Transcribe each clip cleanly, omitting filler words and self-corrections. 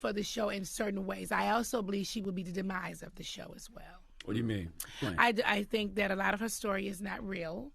for the show in certain ways. I also believe she will be the demise of the show as well. What do you mean? I think that a lot of her story is not real.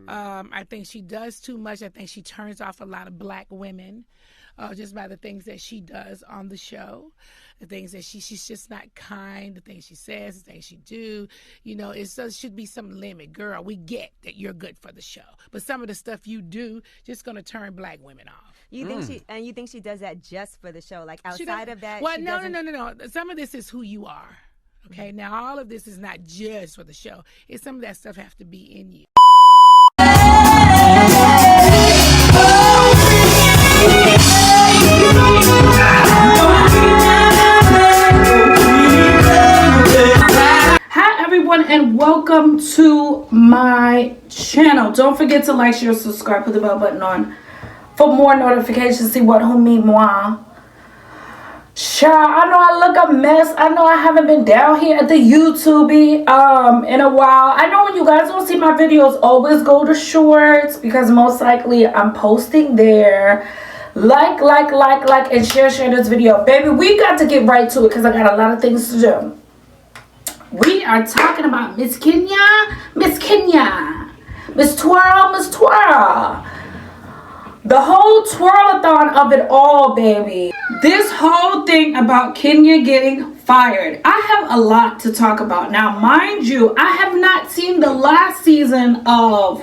I think she does too much. I think she turns off a lot of black women just by the things that she does on the show, the things that she's just not kind, the things she says, the things she do. You know, it should be some limit. Girl, we get that you're good for the show, but some of the stuff you do just going to turn black women off. You think she does that just for the show, like outside of that? Well, no. Some of this is who you are. Okay, now all of this is not just for the show. It's some of that stuff have to be in you. Hi everyone, and welcome to my channel. Don't forget to like, share, subscribe, put the bell button on for more notifications. See what, who, me, moi. Child, I know I look a mess. I know I haven't been down here at the YouTube in a while. I know when you guys don't see my videos, always go to shorts because most likely I'm posting there. Like, and share this video. Baby, we got to get right to it because I got a lot of things to do. We are talking about Miss Kenya, Miss Twirl. The whole twirlathon of it all, baby. This whole thing about Kenya getting fired. I have a lot to talk about. Now, mind you, I have not seen the last season of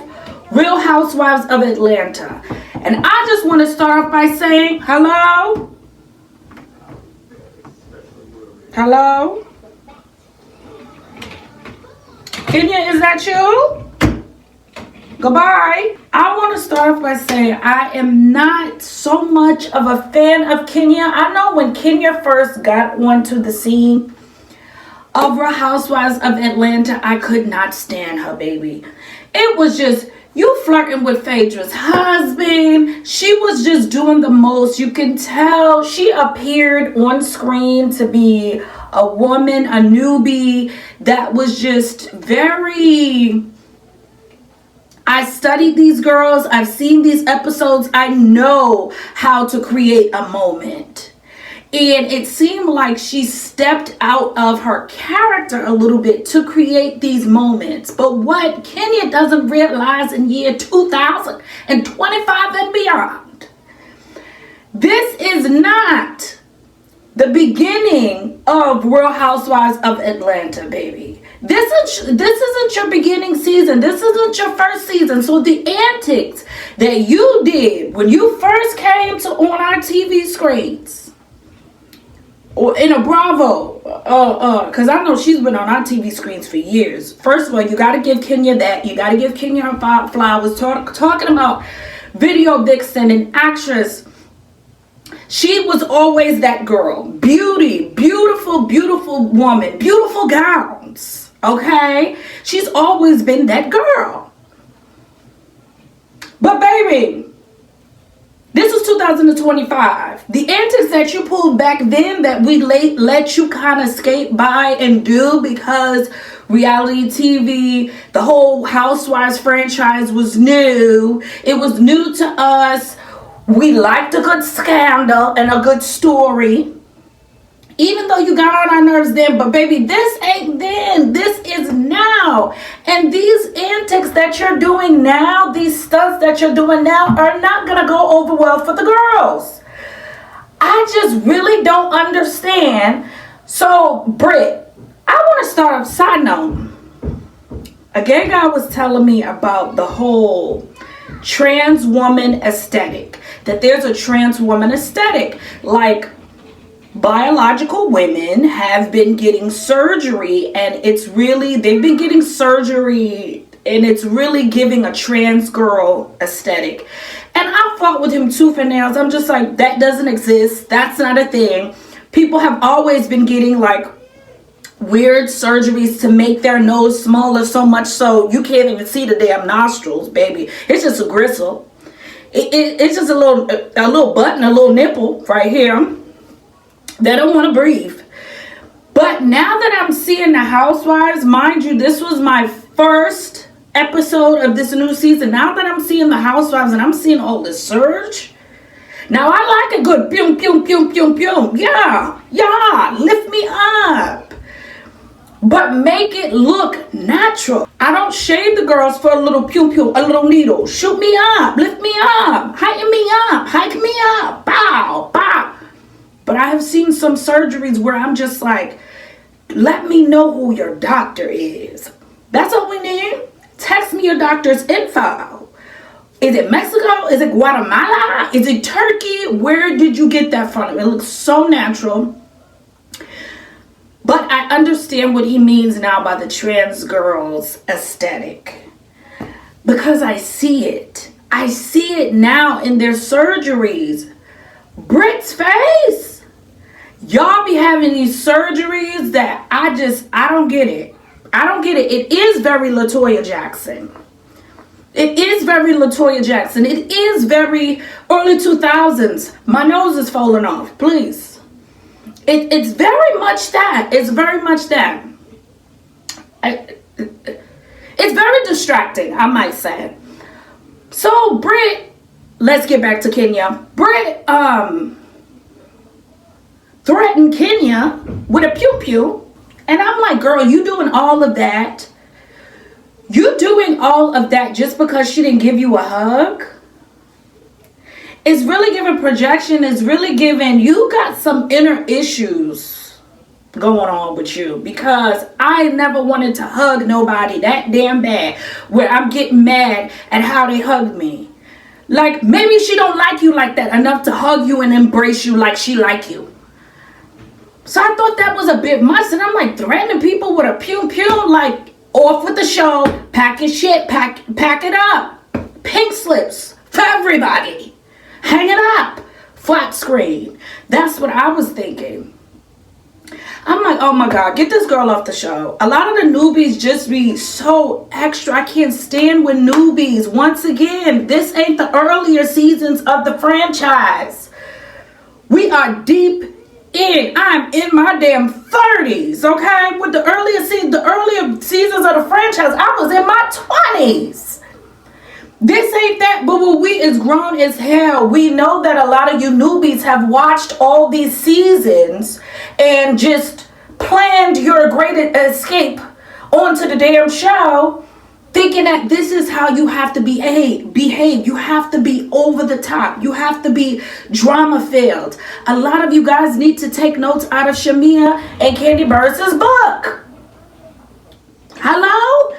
Real Housewives of Atlanta. And I just want to start off by saying, hello? Hello? Kenya, is that you? Goodbye. I want to start off by saying I am not so much of a fan of Kenya. I know when Kenya first got onto the scene of Real Housewives of Atlanta, I could not stand her, baby. It was just, you flirting with Phaedra's husband. She was just doing the most. You can tell she appeared on screen to be a woman, a newbie that was just very... I studied these girls. I've seen these episodes. I know how to create a moment. And it seemed like she stepped out of her character a little bit to create these moments. But what Kenya doesn't realize in year 2025 and beyond, this is not the beginning of Real Housewives of Atlanta, baby. This isn't your beginning season. This isn't your first season. So the antics that you did when you first came to on our TV screens or in a Bravo, because I know she's been on our TV screens for years. First of all, you got to give Kenya that. You got to give Kenya her flowers. Talking about video vixen and actress. She was always that girl. Beautiful woman. Beautiful gowns. Okay? She's always been that girl. But baby, this is 2025. The antics that you pulled back then that we let you kind of skate by and do because reality TV, the whole Housewives franchise was new. It was new to us. We liked a good scandal and a good story. Even though you got on our nerves then, but baby, this ain't then. This is now. And these antics that you're doing now, these stunts that you're doing now are not going to go over well for the girls. I just really don't understand. So, Britt, I want to start off, side note. A gay guy was telling me about the whole trans woman aesthetic. That there's a trans woman aesthetic. Like, biological women have been getting surgery and they've been getting surgery and it's really giving a trans girl aesthetic. And I fought with him tooth and nails. I'm just like, that doesn't exist. That's not a thing. People have always been getting like weird surgeries to make their nose smaller so much so you can't even see the damn nostrils, baby. It's just a gristle. It's just a little button, a little nipple right here. They don't want to breathe. But now that I'm seeing the Housewives, mind you, this was my first episode of this new season. Now that I'm seeing the Housewives and I'm seeing all this surge, Now, I like a good pew, pew, pew, pew, pew. Yeah, lift me up. But make it look natural. I don't shade the girls for a little pew, pew, a little needle. Shoot me up, lift me up, hike me up, bow, bow. But I have seen some surgeries where I'm just like, let me know who your doctor is. That's all we need. Text me your doctor's info. Is it Mexico? Is it Guatemala? Is it Turkey? Where did you get that from? It looks so natural. But I understand what he means now by the trans girls aesthetic. Because I see it. I see it now in their surgeries. Britt's face. Y'all be having these surgeries that I don't get it. I don't get it. It is very LaToya Jackson. It is very LaToya Jackson. It is very early 2000s. My nose is falling off. Please. It's very much that. It's very much that. It's very distracting, I might say. So, Britt, let's get back to Kenya. Britt, threatened Kenya with a pew-pew. And I'm like, girl, you doing all of that? You doing all of that just because she didn't give you a hug? It's really giving projection. It's really giving, you got some inner issues going on with you. Because I never wanted to hug nobody that damn bad where I'm getting mad at how they hugged me. Like, maybe she don't like you like that enough to hug you and embrace you like she like you. So I thought that was a bit much. And I'm like, threatening people with a pew-pew, like, off with the show, pack your shit, pack it up. Pink slips for everybody. Hang it up. Flat screen. That's what I was thinking. I'm like, oh my God, get this girl off the show. A lot of the newbies just be so extra. I can't stand with newbies. Once again, this ain't the earlier seasons of the franchise. We are deep in. I'm in my damn 30s, okay? With the earlier seasons of the franchise, I was in my 20s. This ain't that, but when we is grown as hell, we know that a lot of you newbies have watched all these seasons and just planned your great escape onto the damn show, thinking that this is how you have to behave. You have to be over the top. You have to be drama-filled. A lot of you guys need to take notes out of Shamia and Candy Burris' book. Hello?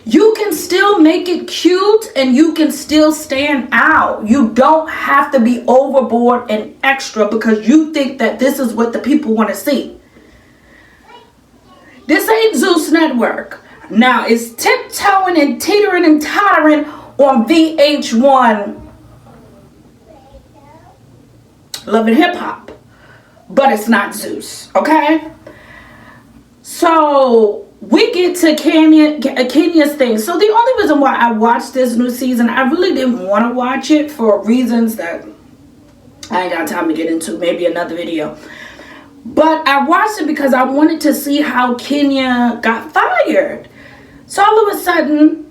You can still make it cute and you can still stand out. You don't have to be overboard and extra because you think that this is what the people want to see. This ain't Zeus Network. Now, it's tiptoeing and teetering and tottering on VH1 Love and Hip Hop. But it's not Zeus, okay? So, we get to Kenya's thing. So, the only reason why I watched this new season, I really didn't want to watch it for reasons that I ain't got time to get into. Maybe another video. But I watched it because I wanted to see how Kenya got fired. So all of a sudden,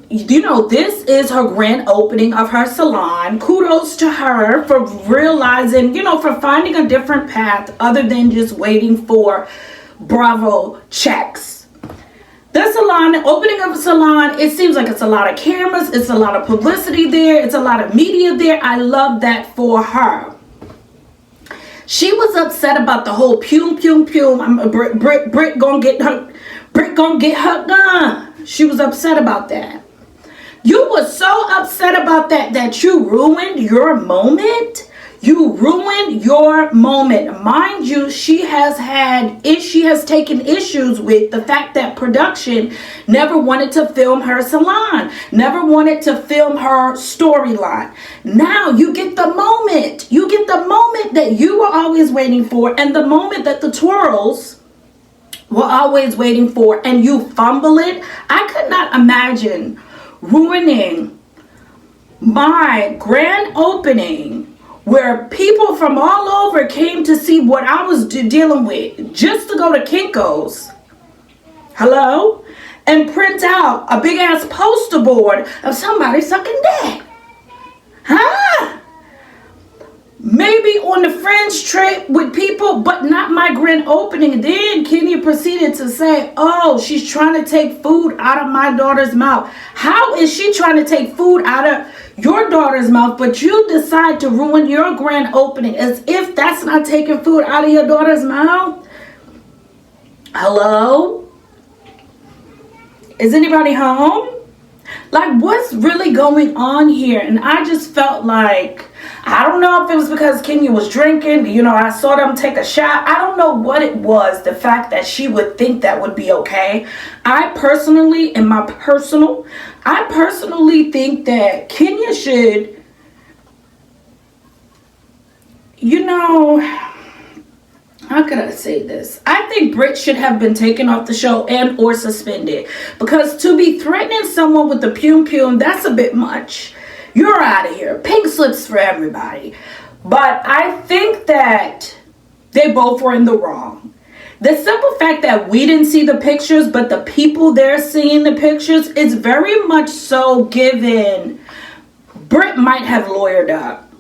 you know, this is her grand opening of her salon. Kudos to her for realizing, you know, for finding a different path other than just waiting for Bravo checks. The salon, the opening of a salon, it seems like it's a lot of cameras. It's a lot of publicity there. It's a lot of media there. I love that for her. She was upset about the whole pew. Britt gonna get her gun. She was upset about that. You were so upset about that you ruined your moment. You ruined your moment. Mind you, she has taken issues with the fact that production never wanted to film her salon, never wanted to film her storyline. Now you get the moment. You get the moment that you were always waiting for, and the moment that the twirls were always waiting for, and you fumble it. I could not imagine ruining my grand opening where people from all over came to see what I was dealing with just to go to Kinko's, hello, and print out a big ass poster board of somebody sucking dick. Huh? maybe on the French trip with people, but not my grand opening. Then Kenya proceeded to say, oh, she's trying to take food out of my daughter's mouth. How is she trying to take food out of your daughter's mouth, but you decide to ruin your grand opening as if that's not taking food out of your daughter's mouth? Hello? Is anybody home? Like, what's really going on here? And I just felt like, I don't know if it was because Kenya was drinking. You know, I saw them take a shot. I don't know what it was. The fact that she would think that would be okay. I personally think that Kenya should, you know, how could I say this? I think Britt should have been taken off the show and or suspended. Because to be threatening someone with the pum, that's a bit much. You're out of here. Pink slips for everybody. But I think that they both were in the wrong. The simple fact that we didn't see the pictures, but the people there seeing the pictures, is very much so given Britt might have lawyered up.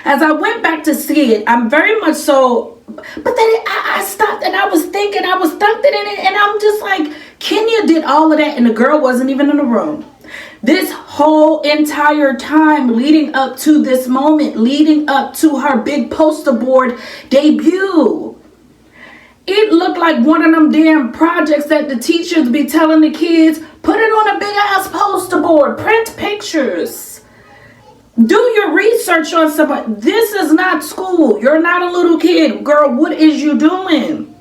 As I went back to see it, I'm very much so, but then I stopped and I was thinking, I was thumped in it, and I'm just like, Kenya did all of that and the girl wasn't even in the room. This whole entire time leading up to this moment, leading up to her big poster board debut, it looked like one of them damn projects that the teachers be telling the kids, put it on a big ass poster board, print pictures. Do your research on somebody. This is not school. You're not a little kid. Girl, what is you doing?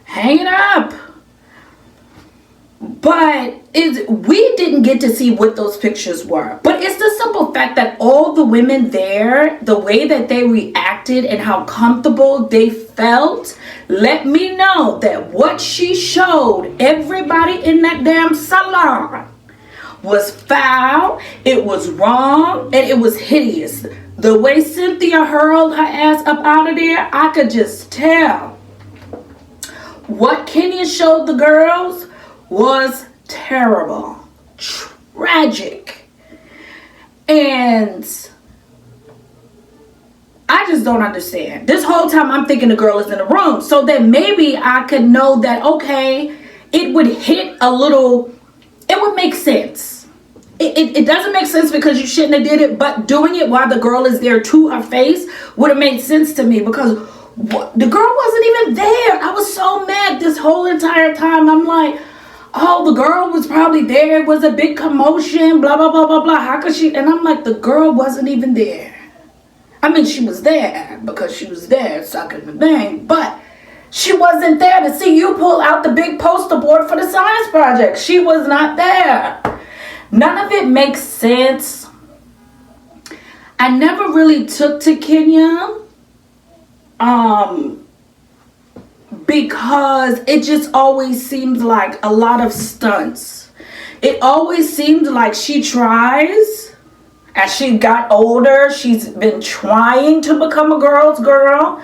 Hang it up. But we didn't get to see what those pictures were. But it's the simple fact that all the women there, the way that they reacted and how comfortable they felt, let me know that what she showed everybody in that damn salon was foul, it was wrong, and it was hideous. The way Cynthia hurled her ass up out of there, I could just tell. What Kenya showed the girls was terrible, tragic, and I just don't understand. This whole time I'm thinking the girl is in the room, so that maybe I could know that, okay, it would hit a little, it would make sense. It doesn't make sense because you shouldn't have did it, but doing it while the girl is there to her face would have made sense to me, because the girl wasn't even there. I was so mad this whole entire time. I'm like, oh, the girl was probably there. It was a big commotion, blah, blah, blah, blah, blah. How could she? And I'm like, the girl wasn't even there. I mean, she was there because she was there sucking the thing, but she wasn't there to see you pull out the big poster board for the science project. She was not there. None of it makes sense. I never really took to Kenya because it just always seemed like a lot of stunts. It always seemed like she tries. As she got older, she's been trying to become a girl's girl.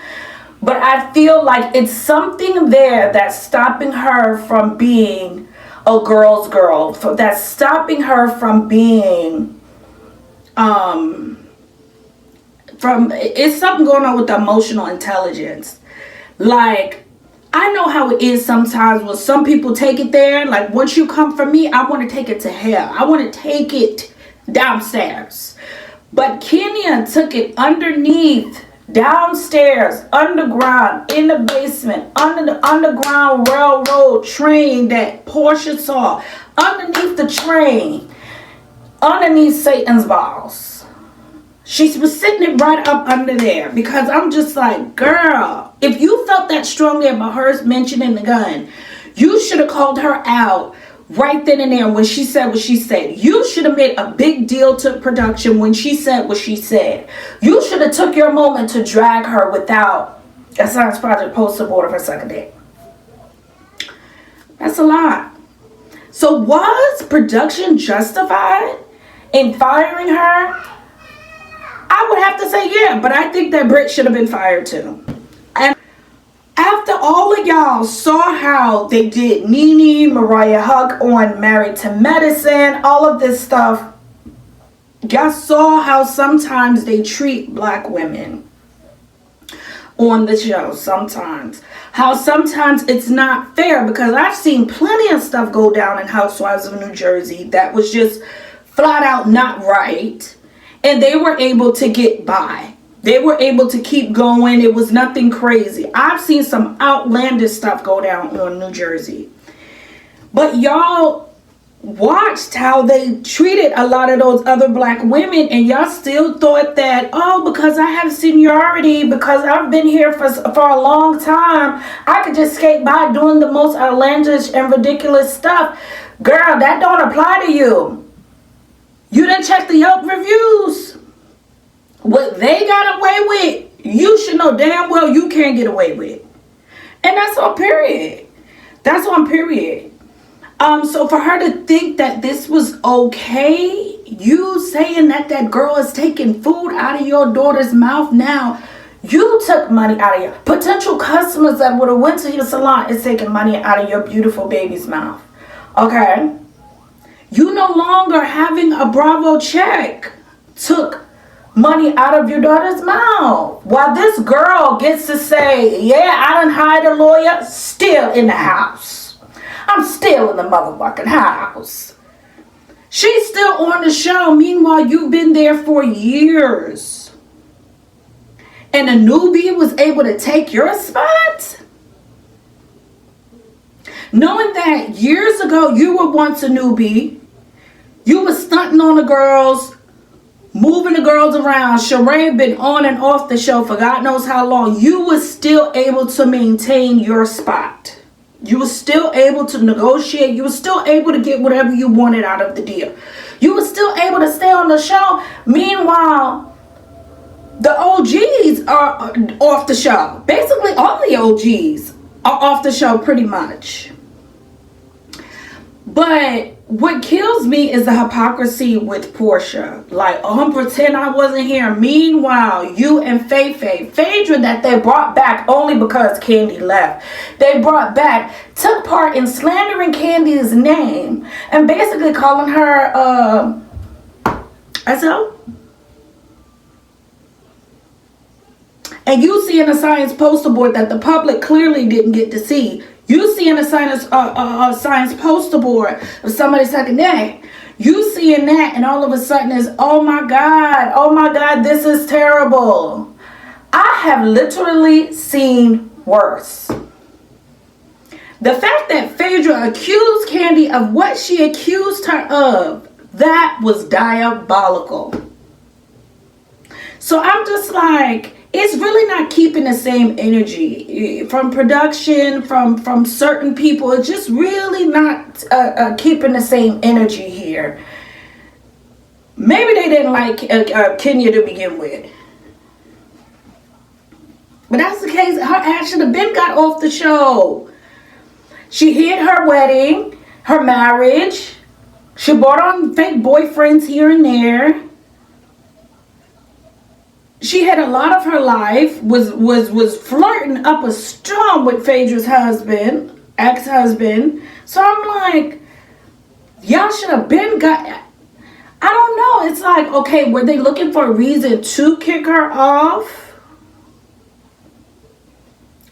But I feel like it's something there that's stopping her from being a girl's girl. That's stopping her from being, it's something going on with the emotional intelligence. Like, I know how it is sometimes when some people take it there. Like, once you come for me, I want to take it to hell. I want to take it downstairs. But Kenya took it underneath, downstairs, underground, in the basement, under the underground railroad train that Portia saw, underneath the train, underneath Satan's balls. She was sitting it right up under there, because I'm just like, girl, if you felt that strongly about her mentioning the gun, you should have called her out right then and there when she said what she said. You should have made a big deal to production when she said what she said. You should have took your moment to drag her without a science project poster board of her second date. That's a lot. So was production justified in firing her? I would have to say yeah, but I think that Britt should have been fired too. And after all of y'all saw how they did Nene, Mariah Huck on Married to Medicine, all of this stuff, Y'all saw how sometimes they treat black women on the show. Sometimes how sometimes it's not fair, because I've seen plenty of stuff go down in Housewives of New Jersey that was just flat out not right, and they were able to get by. They were able to keep going. It was nothing crazy. I've seen some outlandish stuff go down on New Jersey, but y'all watched how they treated a lot of those other black women, and y'all still thought that, oh, because I have seniority, because I've been here for a long time, I could just skate by doing the most outlandish and ridiculous stuff. Girl, that don't apply to you. You didn't check the Yelp reviews. What they got away with, you should know damn well you can't get away with. And that's on period. That's on period. So for her to think that this was okay, you saying that that girl is taking food out of your daughter's mouth now, you took money out of your potential customers that would have went to your salon is taking money out of your beautiful baby's mouth. Okay? You no longer having a Bravo check took money out of your daughter's mouth. While this girl gets to say, yeah, I done hired a lawyer, still in the house. I'm still in the motherfucking house. She's still on the show. Meanwhile, you've been there for years. And a newbie was able to take your spot? Knowing that years ago you were once a newbie, you were stunting on the girls, moving the girls around. Sheree been on and off the show for God knows how long. You were still able to maintain your spot. You were still able to negotiate. You were still able to get whatever you wanted out of the deal. You were still able to stay on the show. Meanwhile, the OGs are off the show. Basically, all the OGs are off the show pretty much. But what kills me is the hypocrisy with Portia. Like, oh, pretend I wasn't here. Meanwhile, you and Phaedra that they brought back only because Kandi left. They brought back, took part in slandering Kandi's name and basically calling her SO. And you see in a science poster board that the public clearly didn't get to see. You see in a science poster board of somebody's second name. You seeing that, and all of a sudden is, oh my God, this is terrible. I have literally seen worse. The fact that Phaedra accused Kandi of what she accused her of, that was diabolical. So I'm just like, it's really not keeping the same energy from production, from certain people. It's just really not keeping the same energy here. Maybe they didn't like Kenya to begin with. But that's the case. Her ass should have been got off the show. She hid her wedding, her marriage. She brought on fake boyfriends here and there. She had a lot of her life, was flirting up a storm with Phaedra's husband, ex-husband. So I'm like, y'all should have been got. I don't know. It's like, okay, were they looking for a reason to kick her off?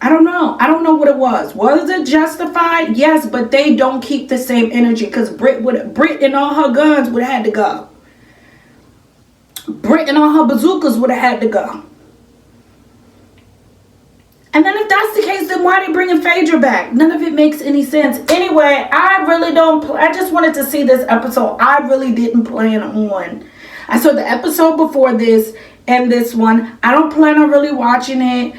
I don't know. I don't know what it was. Was it justified? Yes, but they don't keep the same energy, because Britt and all her guns would have had to go. Britt and all her bazookas would have had to go. And then if that's the case, then why are they bringing Phaedra back? None of it makes any sense. Anyway, I really don't. I just wanted to see this episode. I really didn't plan on. I saw the episode before this and this one. I don't plan on really watching it.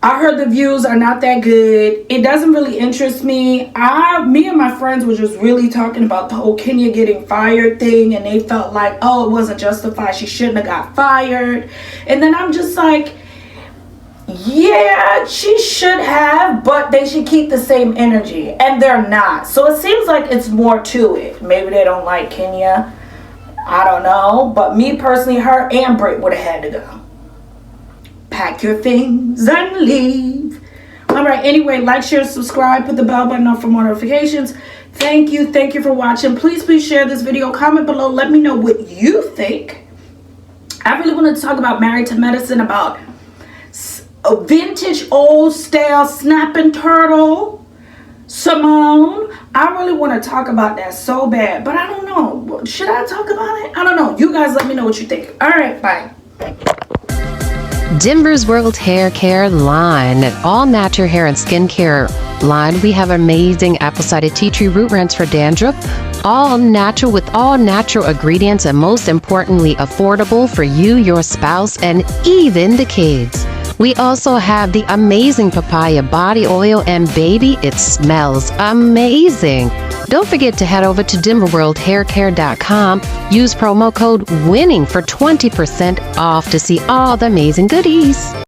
I heard the views are not that good. It doesn't really interest me. Me and my friends were just really talking about the whole Kenya getting fired thing, and they felt like, oh, it wasn't justified. She shouldn't have got fired. And then I'm just like, yeah, she should have, but they should keep the same energy, and they're not. So it seems like it's more to it. Maybe they don't like Kenya. I don't know. But me personally, her and Britt would have had to go. Pack your things and leave. Alright, anyway, like, share, subscribe, put the bell button on for more notifications. Thank you for watching. Please share this video, comment below, let me know what you think. I really want to talk about Married to Medicine, about a vintage old style snapping turtle, Simone. I really want to talk about that so bad, but I don't know. Should I talk about it? I don't know. You guys let me know what you think. All right, bye. Denver's World Hair Care line, an all-natural hair and skincare line. We have amazing apple-cider tea tree root rinse for dandruff, all natural with all natural ingredients, and most importantly, affordable for you, your spouse, and even the kids. We also have the amazing papaya body oil, and baby, it smells amazing. Don't forget to head over to denverworldhaircare.com. Use promo code WINNING for 20% off to see all the amazing goodies.